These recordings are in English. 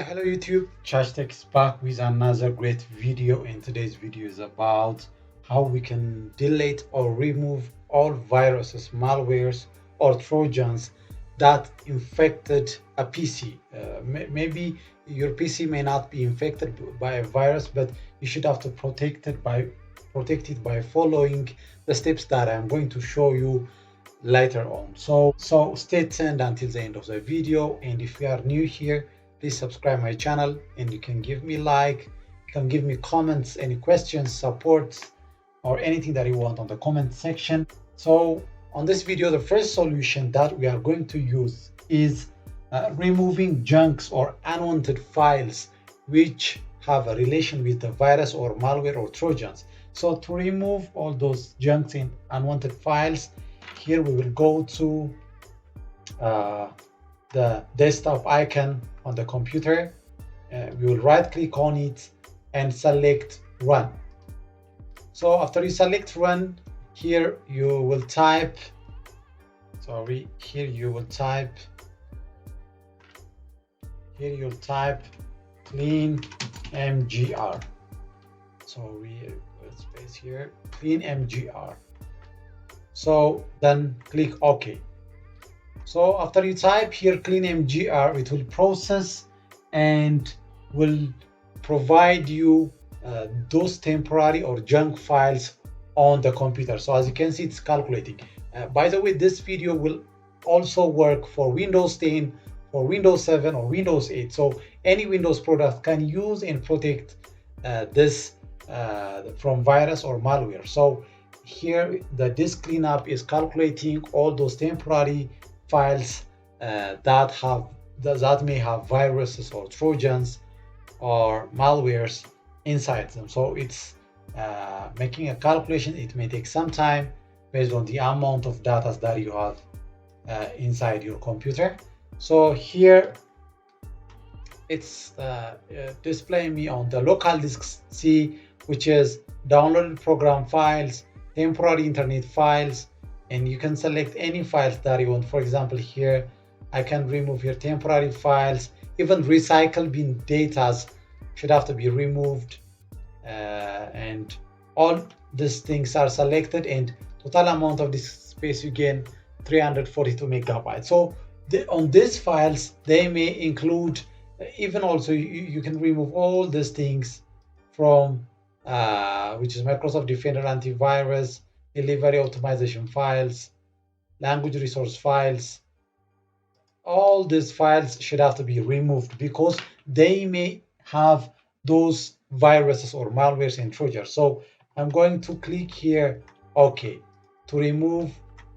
Hello YouTube, Tech is back with another great video, and today's video is about how we can delete or remove all viruses, malwares or trojans that infected a PC. Maybe your PC may not be infected by a virus, but you should have to protect it by following the steps that I'm going to show you later on. So stay tuned until the end of the video, and if you are new here, please subscribe my channel, and you can give me like, you can give me comments, any questions, support, or anything that you want on the comment section. So on this video, the first solution that we are going to use is removing junks or unwanted files which have a relation with the virus or malware or trojans. So to remove all those junks and unwanted files, here we will go to the desktop icon on the computer. We will right click on it and select run. So after you select run, here you will type clean mgr. So we space here, clean mgr. So then click OK. So after you type here clean mgr, it will process and will provide you those temporary or junk files on the computer. So as you can see, it's calculating. By the way, this video will also work for Windows 10, for Windows 7 or Windows 8. So any Windows product can use and protect this from virus or malware. So here the disk cleanup is calculating all those temporary files that may have viruses or trojans or malwares inside them. So it's making a calculation. It may take some time based on the amount of data that you have inside your computer. So here it's displaying me on the local disk C, which is downloaded program files, temporary internet files, and you can select any files that you want. For example, here I can remove your temporary files. Even recycle bin data should have to be removed, and all these things are selected, and total amount of disk space you gain 342 megabytes. So on these files, they may include even also you can remove all these things from which is Microsoft Defender antivirus, delivery optimization files, language resource files. All these files should have to be removed because they may have those viruses or malwares and trojans. So I'm going to click here OK to remove.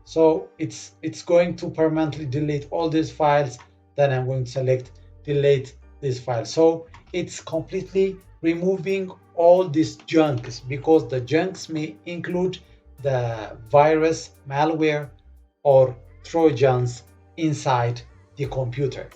So it's going to permanently delete all these files. Then I'm going to select delete this file. So it's completely removing all these junks, because the junks may include the virus, malware, or trojans inside the computer.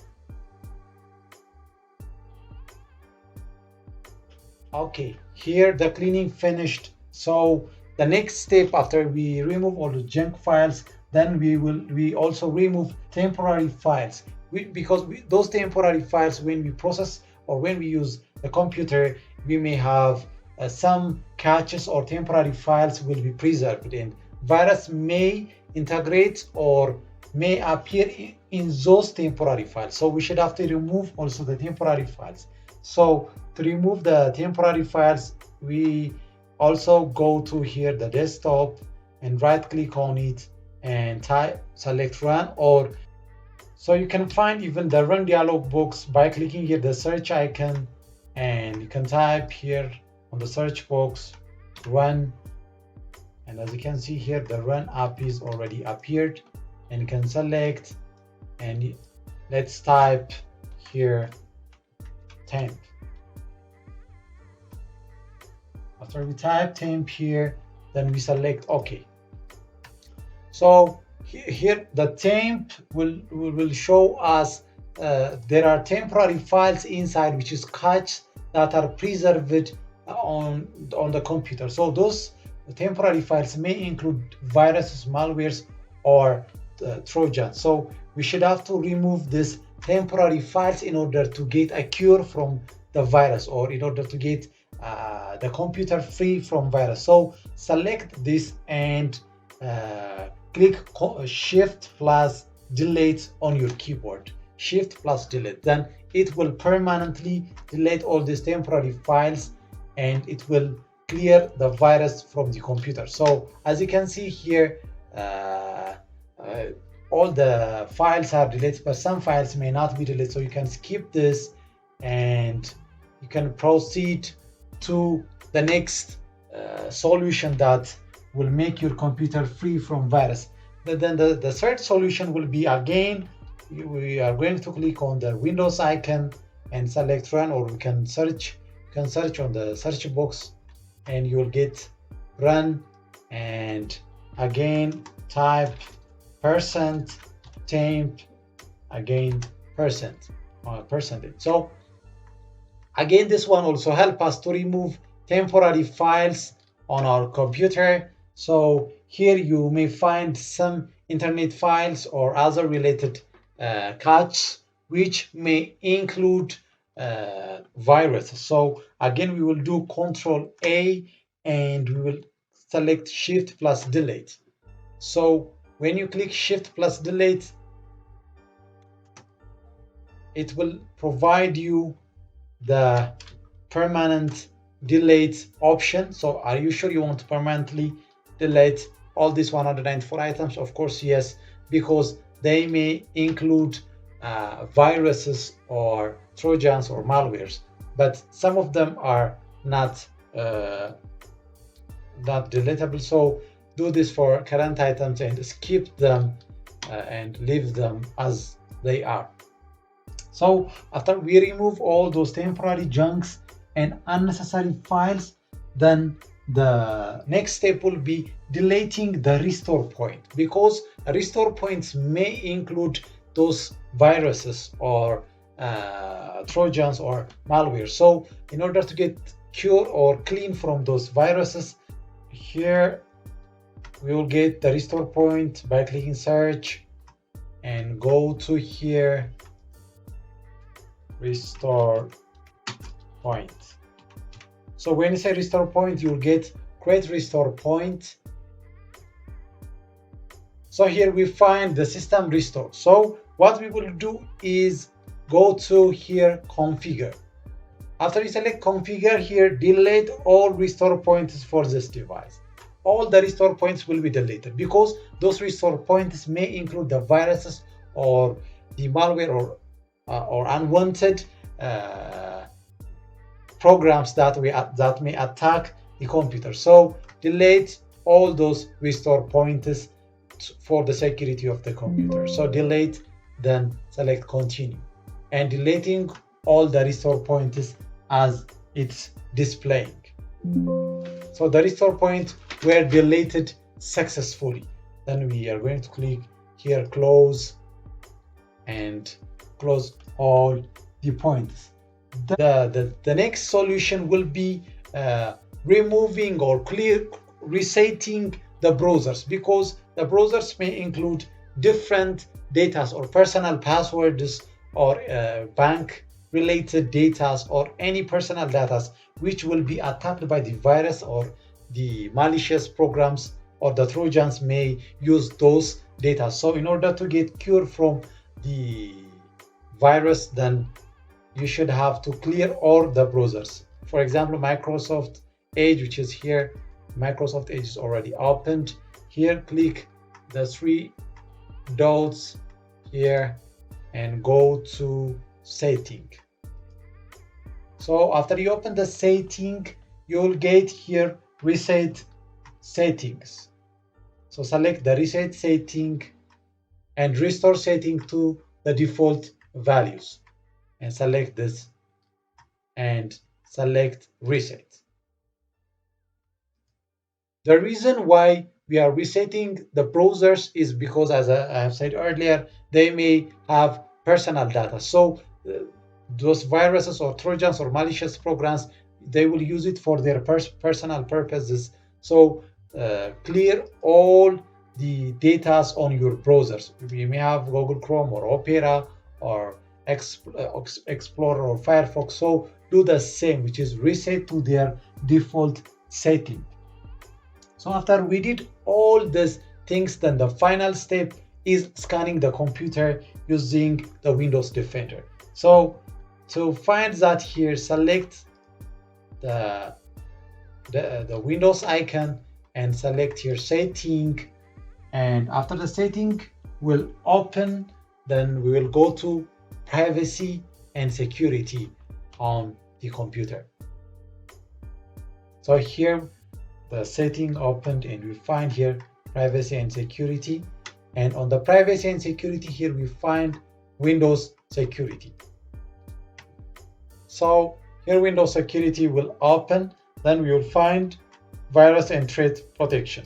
Okay, here the cleaning finished. So the next step after we remove all the junk files, then we also remove temporary files. Because those temporary files, when we process or when we use the computer, we may have some caches or temporary files will be preserved, and virus may integrate or may appear in those temporary files. So we should have to remove also the temporary files. So to remove the temporary files, we also go to here the desktop and right click on it and select run. Or so you can find even the run dialog box by clicking here the search icon, and you can type here on the search box run, and as you can see here the run app is already appeared, and you can select, and let's type here temp. After we type temp here, then we select OK. So here the temp will show us there are temporary files inside, which is cache that are preserved on the computer. So those temporary files may include viruses, malwares, or Trojans. So we should have to remove these temporary files in order to get a cure from the virus, or in order to get the computer free from virus. So select this and click shift plus delete on your keyboard. Shift plus delete. Then it will permanently delete all these temporary files and it will clear the virus from the computer. So as you can see here, all the files are deleted, but some files may not be deleted. So you can skip this and you can proceed to the next solution that will make your computer free from virus. Then the third solution will be, again, we are going to click on the Windows icon and select run, or we can search. You can search on the search box and you will get run, and again type %temp, again percentage. So again, this one also help us to remove temporary files on our computer. So here you may find some internet files or other related caches which may include viruses. So again, we will do Control A and we will select Shift plus delete. So when you click Shift plus delete, it will provide you the permanent delete option. So are you sure you want to permanently delete all these 194 items? Of course, yes, because they may include viruses or trojans or malwares, but some of them are not deletable. So do this for current items and skip them and leave them as they are. So after we remove all those temporary junks and unnecessary files, then the next step will be deleting the restore point, because restore points may include those viruses or trojans or malware. So in order to get cure or clean from those viruses, here we will get the restore point by clicking search and go to here, restore point. So when you say restore point, you'll get create restore point. So here we find the system restore. So what we will do is go to here, configure. After you select configure, here delete all restore points for this device. All the restore points will be deleted because those restore points may include the viruses or the malware or unwanted programs that may attack the computer. So delete all those restore points for the security of the computer. So delete, then select continue, and deleting all the restore points as it's displaying. So the restore points were deleted successfully. Then we are going to click here, close, and close all the points. The next solution will be removing or resetting the browsers, because the browsers may include different data or personal passwords or bank related data or any personal data which will be attacked by the virus, or the malicious programs or the trojans may use those data. So in order to get cure from the virus, then you should have to clear all the browsers. For example, Microsoft Edge, which is here, Microsoft Edge is already opened. Here, click the three dots here and go to setting. So after you open the setting, you'll get here reset settings. So select the reset setting and restore setting to the default values, and select this and select reset. The reason why we are resetting the browsers is because, as I have said earlier, they may have personal data. So those viruses or trojans or malicious programs, they will use it for their personal purposes. So clear all the data on your browsers. You may have Google Chrome or Opera or Explorer or Firefox. So do the same, which is reset to their default setting. So after we did all these things, then the final step is scanning the computer using the Windows Defender. So to find that here, select the Windows icon and select your setting. And after the setting will open, then we will go to privacy and security on the computer. So here the setting opened and we find here privacy and security, and on the privacy and security here we find Windows security. So here Windows security will open, then we will find virus and threat protection.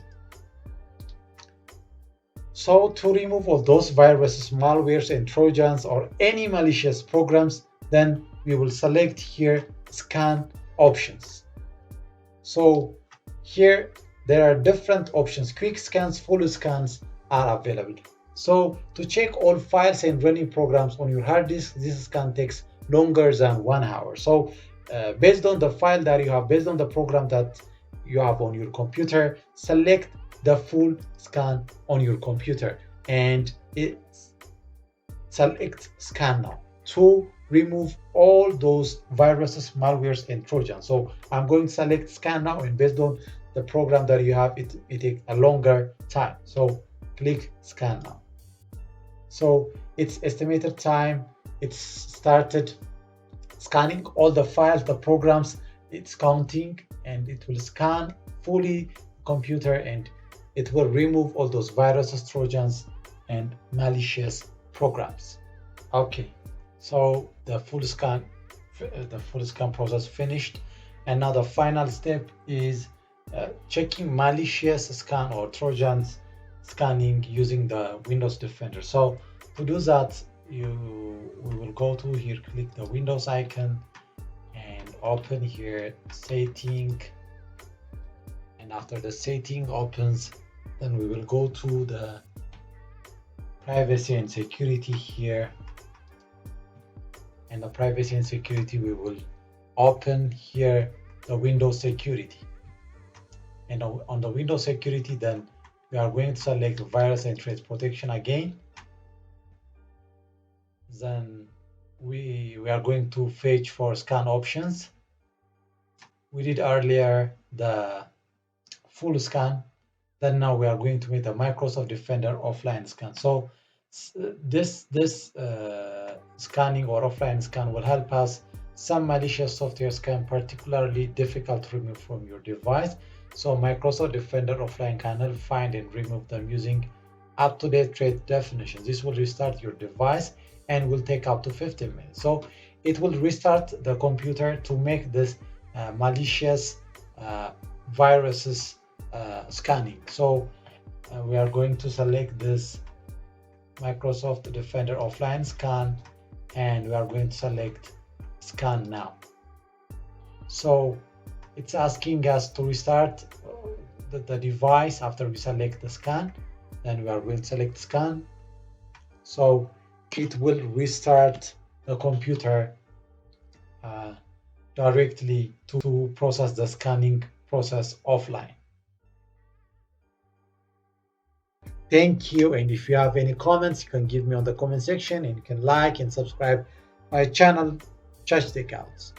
So to remove all those viruses, malwares and trojans or any malicious programs, then we will select here scan options. So here there are different options. Quick scans, full scans are available. So to check all files and running programs on your hard disk, this scan takes longer than 1 hour. So based on the file that you have, based on the program that you have on your computer, select the full scan on your computer and select scan now to remove all those viruses, malwares and trojans. So I'm going to select scan now, and based on the program that you have, it takes a longer time. So click scan now. So it's estimated time, it's started scanning all the files, the programs, it's counting, and it will scan fully computer and it will remove all those viruses, trojans and malicious programs. Okay, so the full scan process finished, and now the final step is checking malicious scan or trojans scanning using the Windows Defender. So to do that, we will go to here, click the Windows icon and open here setting, and after the setting opens, then we will go to the privacy and security here, and the privacy and security we will open here the Windows security, and on the Windows security then we are going to select virus and threat protection again. Then we are going to fetch for scan options. We did earlier the full scan, then now we are going to make the Microsoft Defender offline scan. So this scanning or offline scan will help us. Some malicious software can particularly difficult to remove from your device, so Microsoft Defender offline can help find and remove them using up-to-date threat definitions. This will restart your device and will take up to 15 minutes. So it will restart the computer to make this malicious viruses scanning. So we are going to select this Microsoft Defender offline scan, and we are going to select scan now. So it's asking us to restart the device after we select the scan. Then we are going to select scan. So it will restart the computer directly to process the scanning process offline. Thank you, and if you have any comments, you can give me on the comment section, and you can like and subscribe my channel, Church Takeouts.